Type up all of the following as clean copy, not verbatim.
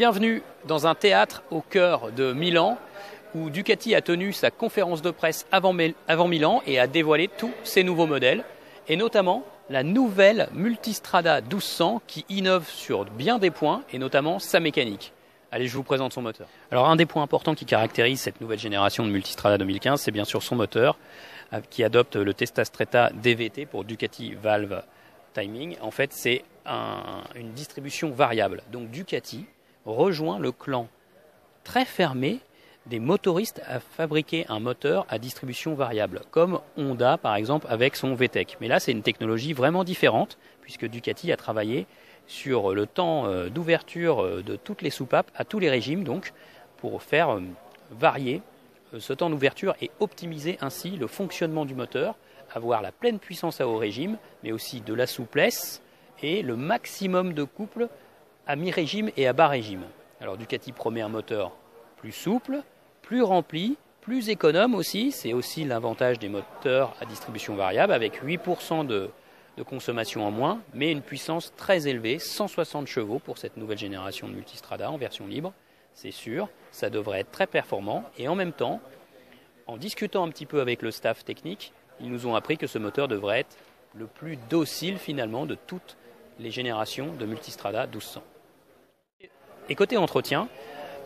Bienvenue dans un théâtre au cœur de Milan où Ducati a tenu sa conférence de presse avant Milan et a dévoilé tous ses nouveaux modèles et notamment la nouvelle Multistrada 1200 qui innove sur bien des points et notamment sa mécanique. Allez, je vous présente son moteur. Alors un des points importants qui caractérise cette nouvelle génération de Multistrada 2015, c'est bien sûr son moteur qui adopte le Testa Stretta DVT pour Ducati Valve Timing. En fait, c'est une distribution variable. Donc Ducati rejoint le clan très fermé des motoristes à fabriquer un moteur à distribution variable, comme Honda par exemple avec son VTEC. Mais là, c'est une technologie vraiment différente, puisque Ducati a travaillé sur le temps d'ouverture de toutes les soupapes à tous les régimes, donc pour faire varier ce temps d'ouverture et optimiser ainsi le fonctionnement du moteur, avoir la pleine puissance à haut régime, mais aussi de la souplesse et le maximum de couple à mi-régime et à bas régime. Alors Ducati promet un moteur plus souple, plus rempli, plus économe aussi. C'est aussi l'avantage des moteurs à distribution variable avec 8% de consommation en moins, mais une puissance très élevée, 160 chevaux pour cette nouvelle génération de Multistrada en version libre. C'est sûr, ça devrait être très performant. Et en même temps, en discutant un petit peu avec le staff technique, ils nous ont appris que ce moteur devrait être le plus docile finalement de toutes les générations de Multistrada 1200. Et côté entretien,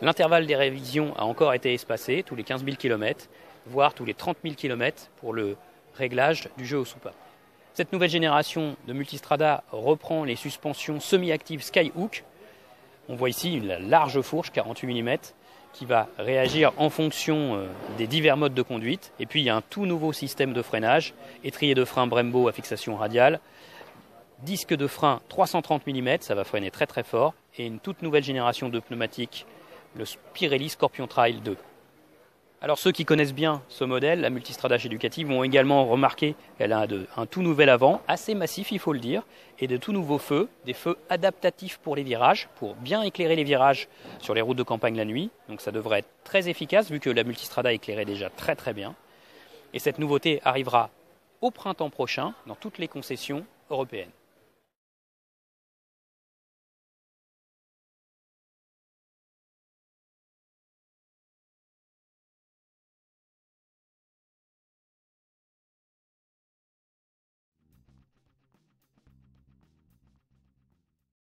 l'intervalle des révisions a encore été espacé, tous les 15 000 km, voire tous les 30 000 km pour le réglage du jeu aux soupapes. Cette nouvelle génération de Multistrada reprend les suspensions semi-actives Skyhook. On voit ici une large fourche 48 mm qui va réagir en fonction des divers modes de conduite. Et puis il y a un tout nouveau système de freinage, étrier de frein Brembo à fixation radiale, disque de frein 330 mm, ça va freiner très très fort, et une toute nouvelle génération de pneumatiques, le Pirelli Scorpion Trail 2. Alors ceux qui connaissent bien ce modèle, la Multistrada chez Ducati, vont également remarquer qu'elle a un tout nouvel avant, assez massif il faut le dire, et de tout nouveaux feux, des feux adaptatifs pour les virages, pour bien éclairer les virages sur les routes de campagne la nuit. Donc ça devrait être très efficace vu que la Multistrada éclairait déjà très très bien. Et cette nouveauté arrivera au printemps prochain dans toutes les concessions européennes.